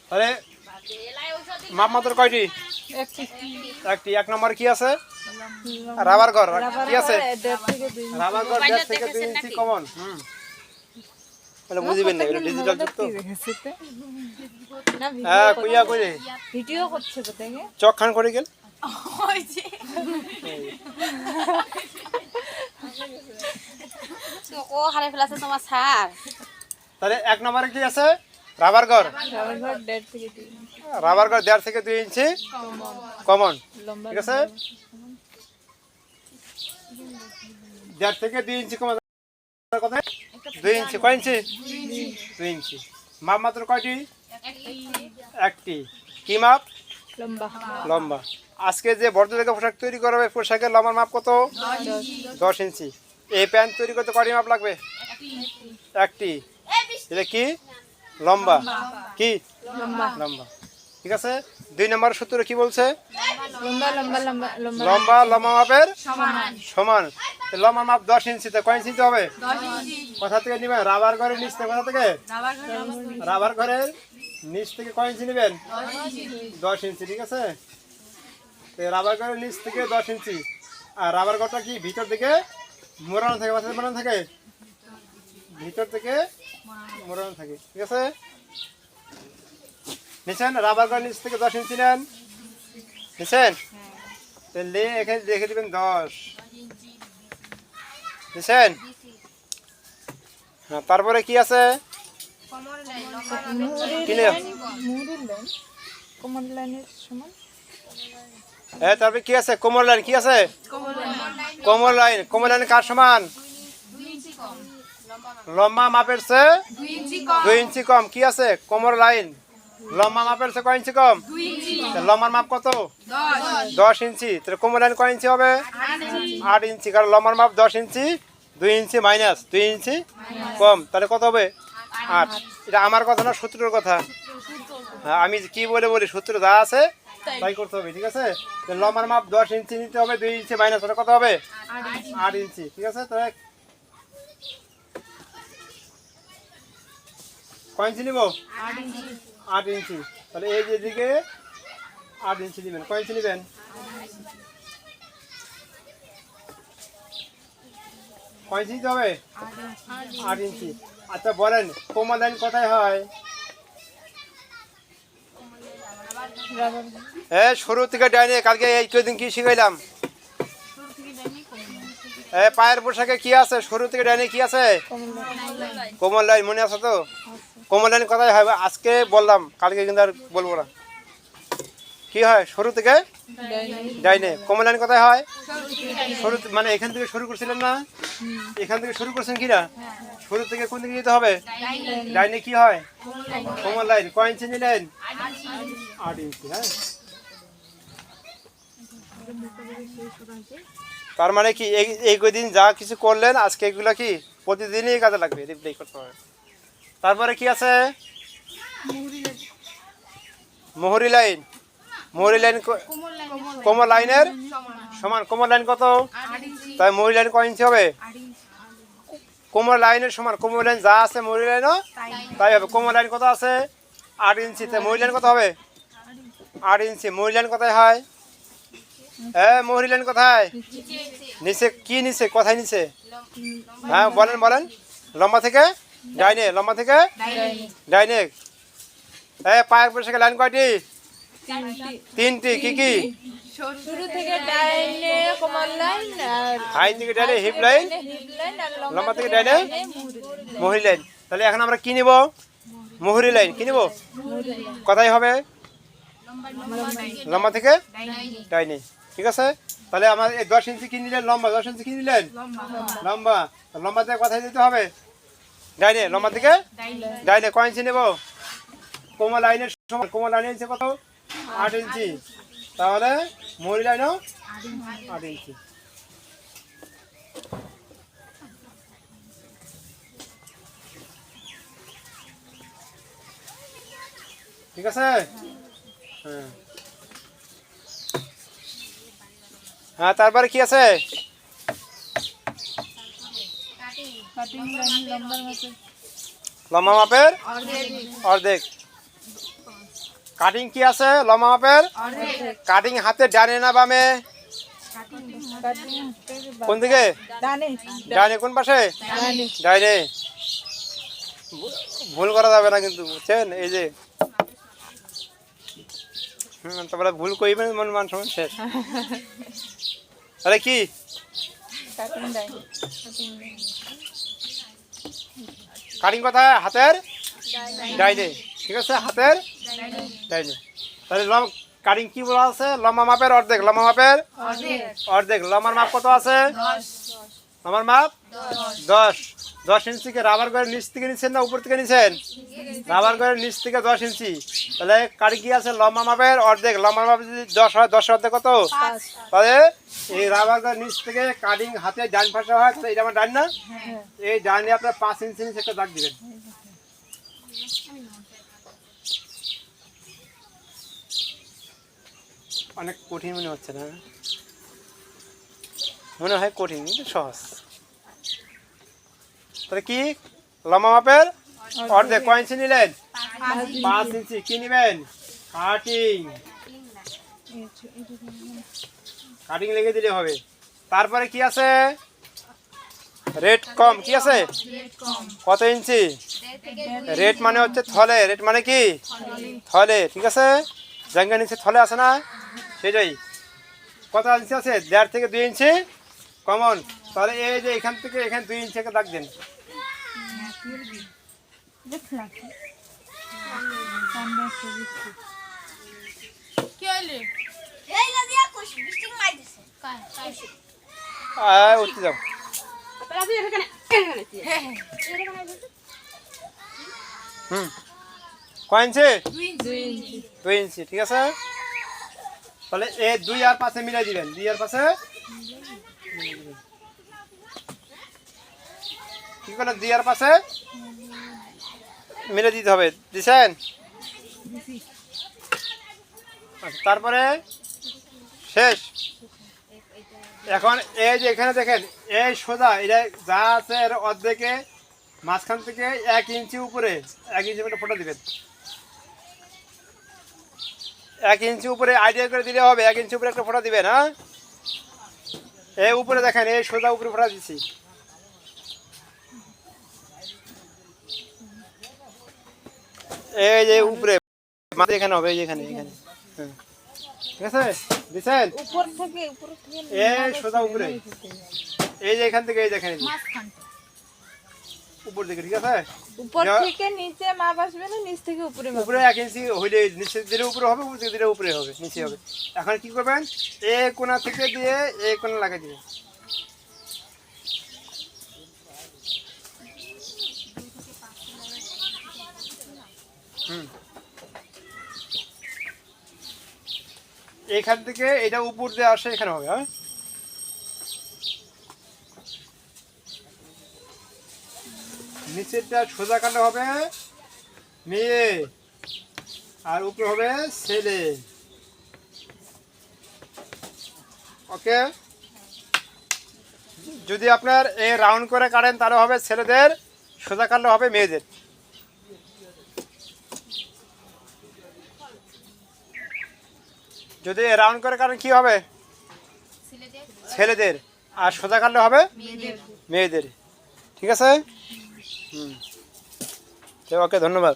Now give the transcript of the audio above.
তাহলে মাপ মাত্র কয়টি? একটি। এক নম্বর কি আছে? রাবার ঘর কি আছে? রাবার ঘর 1.5 থেকে 2 ইঞ্চি কমন। তাহলে বুঝিবেন না, এটা ডিজিটাল যুক্ত। হ্যাঁ, কইয়া কইরে ভিডিও করছে তো দেখে চক খান করে গেল। হইছে তো ও হারে ফেলাছে তোমার স্যার। তাহলে এক নম্বরে কি আছে? রাবার ঘর। রাবার ঘর 1.5 থেকে 2 রাবার ঘর 1.5 থেকে 2 ইঞ্চি কমন। লম্বা ঠিক আছে, 1.5 থেকে 2 ইঞ্চি কমন। কত? 2 ইঞ্চি। কয় ইঞ্চি? 2 ইঞ্চি। মাপ মাত্র কয়টি? একটি। কি মাপ? লম্বা লম্বা। আজকে যে ভদ্রলোকের পোশাক তৈরি করা হবে, পোশাকের লম্বার মাপ কত? 10 ইঞ্চি। এই প্যান্ট তৈরি করতে কয়টি মাপ লাগবে? একটি। এটা কি? লম্বা। কি? লম্বা। ঠিক আছে। 2 নম্বর সূত্র কি বলছে? লম্বা লম্বা লম্বা লম্বা লম্বা লম্বা মাপের সমান। লম্বা মাপ 10 ইঞ্চি। তো কয় ইঞ্চি হবে? কোথা থেকে নেবেন? রাবার ঘরের নিচ থেকে। কোথা থেকে? রাবার ঘরের নিচ থেকে কয় ইঞ্চি নেবেন? 10 ইঞ্চি। ঠিক আছে, তো রাবার ঘরের নিচ থেকে 10 ইঞ্চি। আর রাবার ঘরটা কি ভিতর থেকে মোড়ানো থাকে? মাথায় মোড়ানো থাকে, ভিতর থেকে মোড়ানো থাকে। ঠিক আছে, নিছেন রাবার ঘর নিচ থেকে 10 ইঞ্চি নেন। নিছেন? তাহলে এখানে দেখে দিবেন 10। নিছেন? হ্যাঁ, তারপরে কি আছে? কি নেই? মুহুরির লাইন কোমর লাইনের সমান হ্যাঁ, তারপরে কি আছে? কোমর লাইন। কি আছে? কোমর লাইন। কোমর লাইন কার সমান? লম্বা মাপের চেয়ে 2 ইঞ্চি কম। কি আছে? কোমর লাইন লম্বা মাপের চেয়ে কয় ইঞ্চি কম? লম্বার মাপ কত? 10 ইঞ্চি। তাহলে কোমর লাইন কয় ইঞ্চি হবে? 8 ইঞ্চি। কারণ লম্বার মাপ 10 ইঞ্চি, 2 ইঞ্চি মাইনাস 2 ইঞ্চি কম। তাহলে কত হবে? 8। এটা আমার কথা না, সূত্রের কথা। হ্যাঁ, আমি কি বলে বলি, সূত্র যা আছে তাই করতে হবে। ঠিক আছে, লম্বার মাপ 10 ইঞ্চি নিতে হবে, 2 ইঞ্চি মাইনাস ওটা কত হবে? 8 ইঞ্চি। ঠিক আছে, তাহলে কয় ইঞ্চি নিব? 8 ইঞ্চি। তাহলে এই যে দিকে 8 ইঞ্চি নেবেন। কয় ইঞ্চি নেবেন? কয় ইঞ্চি নিতে হবে? 8 ইঞ্চি। আচ্ছা বলেন, কোমর লাইন কোথায় হয়? রাবার হ্যাঁ, শুরু থেকে ডাইনে। কালকে এই কদিন কি শিখাইলাম? পায়ের পোশাকে কি আছে? শুরু থেকে ডাইনে কি আছে? কোমর লাইন। মনে আছে তো? কোমর লাইন কোথায় হয়? আজকে বললাম, কালকে কিন্তু আর বলবো না। কি হয়? শুরু থেকে ডাইনে। কোমর লাইন কোথায় হয়? শুরু মানে এখান থেকে শুরু করছিলেন না? এখান থেকে শুরু করছেন কি না? শুরু থেকে কোন দিকে যেতে হবে? ডাইনে। কি হয়? কোমর লাইন। কয় ইঞ্চি নিলেন? 8 ইঞ্চি। হ্যাঁ, তার মানে কি এই কদিন যা কিছু করলেন আজকে এগুলো কি প্রতিদিনই কাজে লাগবে, রিপ্লাই করতে হবে। তারপরে কি আছে? মোহরি লাইন। মোহরি লাইন কোমর লাইনের সমান। কোমর লাইন কত? তাই মোহরি লাইন কয় ইঞ্চি হবে? কোমর লাইনের সমান। কোমর লাইন যা আছে মোহরি লাইনও তাই হবে। কোমর লাইন কত আছে? 8 ইঞ্চি। তাই মোহরি লাইন কত হবে? 8 ইঞ্চি। মোহরি লাইন কোথায় হয়? হ্যাঁ, মোহরি লাইন কোথায়? নিচে। কি নিচে? কোথায় নিচে? হ্যাঁ, বলেন বলেন। লম্বা থেকে ডাইনে। লম্বা থেকে ডাইনে। হ্যাঁ, পায়ের পোশাকে লাইন কয়টি? 3টি। কি কি? শুরু থেকে ডাইনে কোমর লাইন আর হাই থেকে ডাইনে হিপ লাইন, হিপ লাইন আর লম্বা থেকে ডাইনে মোহরি লাইন। তাহলে এখন আমরা কি নিব? মোহরি লাইন। কি নিব? কোথায় হবে? লম্বা থেকে ডাইনে। ঠিক আছে, তাহলে আমার এই 10 ইঞ্চি কি নিলেন? লম্বা 10 ইঞ্চি কি নিলেন? লম্বা। লম্বা থেকে কোথায় যেতে হবে? ডাইনে। লম্বা থেকে ডাইনে। কয় ইঞ্চি নেব? কোমর লাইনের সমান। কোমর লাইনের ইঞ্চি কত? 8 ইঞ্চি। তাহলে মোহরি লাইনও 8 ইঞ্চি। ঠিক আছে। হ্যাঁ হ্যাঁ, তারপরে কি আছে? কাটিং লাইন লম্বার মতো লম্বা মাপের অর্ধেক। কাটিং কি আছে লম্বা মাপের? কাটিং হাতে ডানে না বামে? কোন দিকে? ডানে। কোন পাশে? ডাইনে। ভুল করা যাবে না কিন্তু, বুঝছেন? এই যে তারপরে ভুল করবেন মান সমান শেষ। আরে কি কাটিং কোথায়? হাতের ডাইনে। ঠিক আছে, হাতের ডাইনে। তাহলে কাটিং কি বলা আছে? লম্বা মাপের অর্ধেক। লম্বা মাপের অর্ধেক। লম্বার মাপ কত আছে? লম্বার মাপ 10। 10 ইঞ্চিকে রাবার ঘরের নিচ থেকে নিচ্ছেন না উপর থেকে নিচ্ছেন? রাবার ঘরের নিচ থেকে 10 ইঞ্চি। তাহলে কাটিং কি আছে? লম্বা মাপের অর্ধেক। লম্বার মাপ যদি 10 হয়, 10 অর্ধেক কত? তাহলে এই রাবার ঘরের নিচ থেকে কাটিং হাতে ডান পাশে হয়, তাহলে এটা আমার ডান না? এই ডানে আপনার 5 ইঞ্চি নিচে একটা দাগ দিবেন। অনেক কঠিন মনে হচ্ছে না? মনে হয় কঠিন, কিন্তু সহজ। তাহলে কি লম্বা মাপের অর্ধেক। কয় ইঞ্চি নিলেন? 5 ইঞ্চি। কি নিবেন? কাটিং। কাটিং লিখে দিলে হবে। তারপরে কি আছে? রেট কম। কি আছে? কত ইঞ্চি? রেট মানে হচ্ছে থলে। রেট মানে কি? থলে। ঠিক আছে, জায়গা নিচে থলে আছে না, সেটাই। কত ইঞ্চি আছে? 1.5 থেকে 2 ইঞ্চি কমন। তাহলে এই যে এখান থেকে এখানে 2 ইঞ্চি দাগ দেন। উঠতে যাও। কয় ইঞ্চি? 2 ইঞ্চি। ঠিক আছে, তাহলে এই 2 আর 5 মিলাই দিবেন। 2 আর 5 কি করলেন? 2 আর 5 মিলে দিতে হবে। দিছেন? তারপরে শেষ। এখন এই যে এখানে দেখেন, এই সোজা এটা যা আছে এর অর্ধেকে মাঝখান থেকে 1 ইঞ্চি উপরে 1 ইঞ্চি একটা ফোঁটা দিবেন। 1 ইঞ্চি উপরে আইডিয়া করে দিলে হবে। 1 ইঞ্চি উপরে একটা ফোঁটা দিবেন। হ্যাঁ, এই উপরে দেখেন, এই সোজা উপরে ফোঁটা দিচ্ছি। এই যে উপরে মাথা এখানে হবে, এই যে এখানে এখানে। হ্যাঁ, ঠিক আছে, দিছেন? এই সোজা উপরে, এই যে এখান থেকে এই দেখেন উপর দিকে। ঠিক আছে, উপর থেকে নিচে মাপ আসবে না, নিচ থেকে উপরে মাপ? উপরে 1 ইঞ্চি হইলে নিচে দিলে উপরে হবে, উপর থেকে দিলে উপরে হবে, নিচে হবে। এখন কি করবেন? এই কোণা থেকে দিয়ে এই কোণা লাগিয়ে দিবেন। এইখান থেকে এটা উপর দিয়ে আসে, এখানে হবে। হ্যাঁ, নিচেরটা সোজা কাটা হবে মেয়ে, আর উপরে হবে ছেলে। ওকে, যদি আপনার এই রাউন্ড করে কাটেন তাহলে হবে ছেলেদের, সোজা কাটলে হবে মেয়েদের। যদি রাউন্ড করে কাটেন কি হবে? ছেলেদের। আর সোজা কাটলে হবে মেয়েদের। ঠিক আছে। ওকে, ধন্যবাদ।